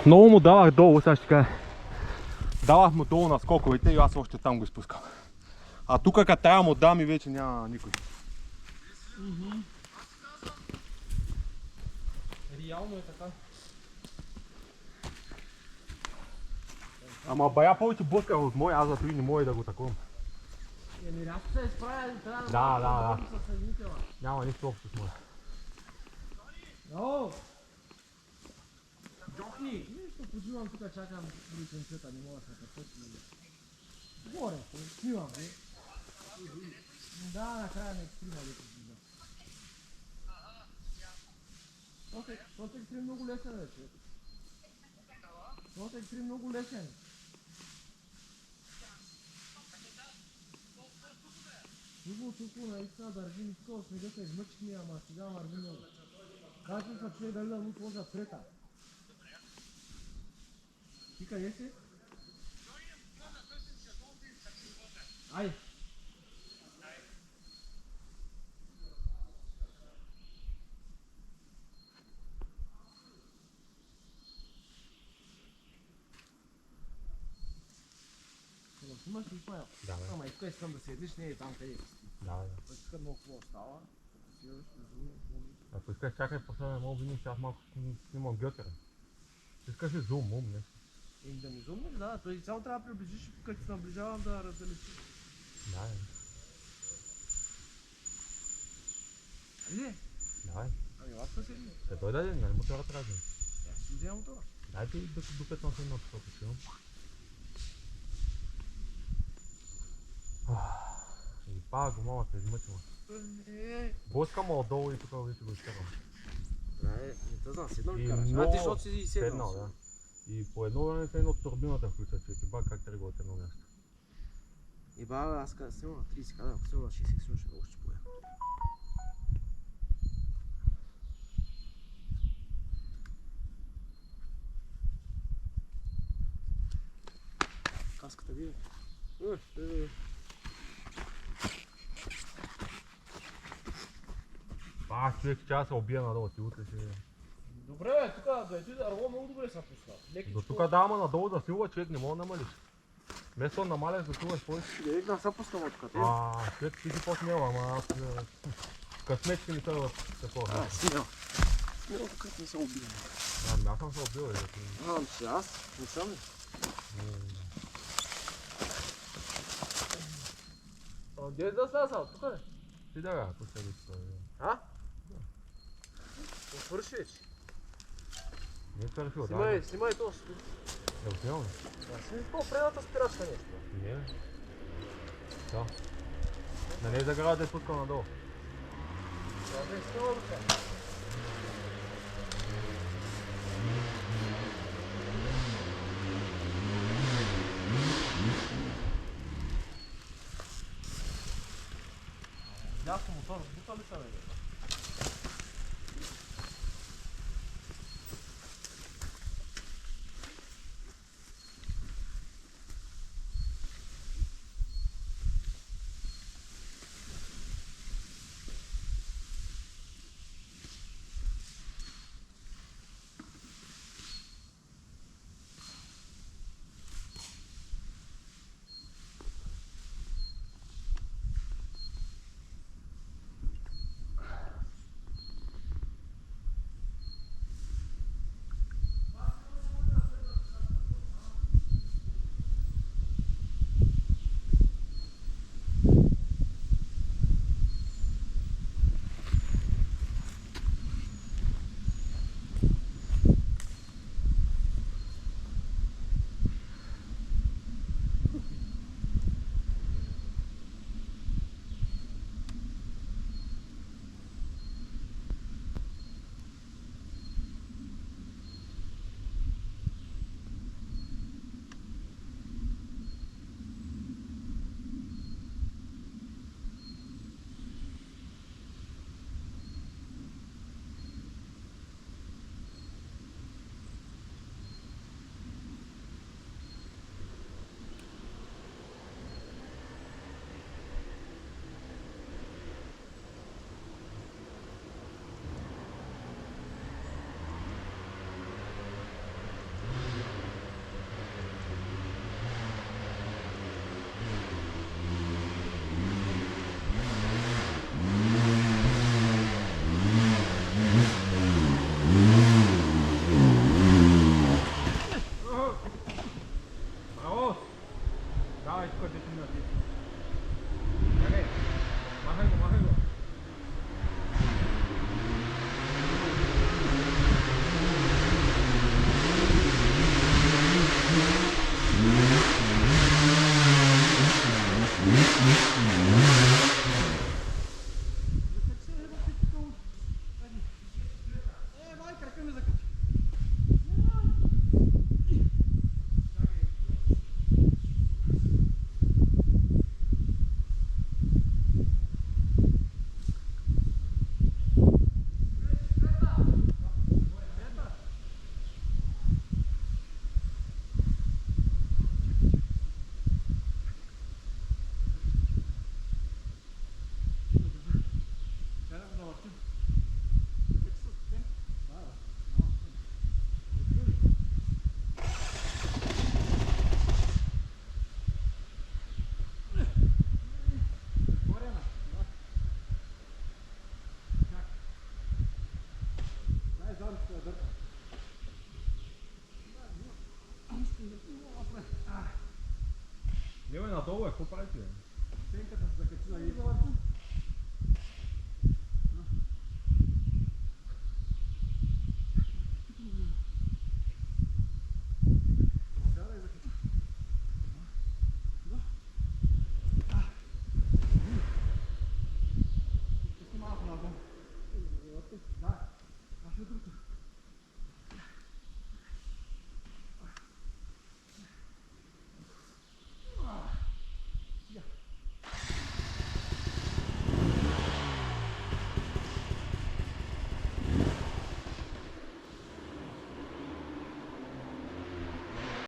Много му давах долу, сега ще кажа. Давах му долу на скоковете и аз още там го изпускам. А тук като трябва му дам и вече няма никой. Реално е така. Ама бая повече блъска от моя, аз зато и не мога да го таковам. Еми, аз се изправя, трябва Да. с съединителя. Няма нищо общо с моя. О! Джохни! Нищо, почивам тук, чакам личенцата, не мога да се пътна. Горе, снимам, бе. Да, накрая на екстрима вече влиза. Този екстрим много лесен вече. Този екстрим много лесен. Тук наистина държим, искал снега се измъчки, ама сега върви много. Казвам се, че дали да му сложа трета. Ти къде си? Ай! Снимаш ли това? Да, бе. Ама искам да седиш, не е там къде си. Да. Тук много хубаво става. Ако искаш, чакай последния мога видим, че аз малко снимам гьотера. Искаш ли зум, не? И да ми зумнеш, да, той цяло трябва да приближиш, като се наближавам да раздалечиш. Да. Али? Давай. Ами ласка седни. Ще дойде ден, нали мотора трябва да. Я си взема мотора. Дайте докато на седно това почивам. И пак го мама се измъчила. Блъскам отдолу и тук вече го изкарвам. Не те знам, седнал ли И караш? много Ти защото си и седнал. да. И по едно време се едно от турбината включва, че ти бак как тръгва от едно място. И баба, аз казах, снимам на 30, казах, ако снимам на 60, слушай, много ще поя. Каската ви. Човек, че аз се убия надолу, ти утре ще... Добре, бе, тук да е дърво много добре се пуска. До тук да, ама надолу да силва, човек не мога да намалиш. Вместо намаляш да силваш повече. Директ да се пускам от тук. Човек ти си по-смел, ама аз... Късметите ми са такова. Смел. Смел тук не се убия. Аз съм се убил, Че аз не съм ли? Где да слязал? Тук ли? Ти да бе, пустай ли това. А? Свърши вече. Не е свършил, да. Снимай то. Снимал ли? Снимай то предната спирачка нещо. Не бе. Да. Нали за града да е пускал надолу. Да, снимал ли? Лясно мотор, бута ли са бе? Долу е, какво правите? Стенката се закачила и... Да, аз ще друг.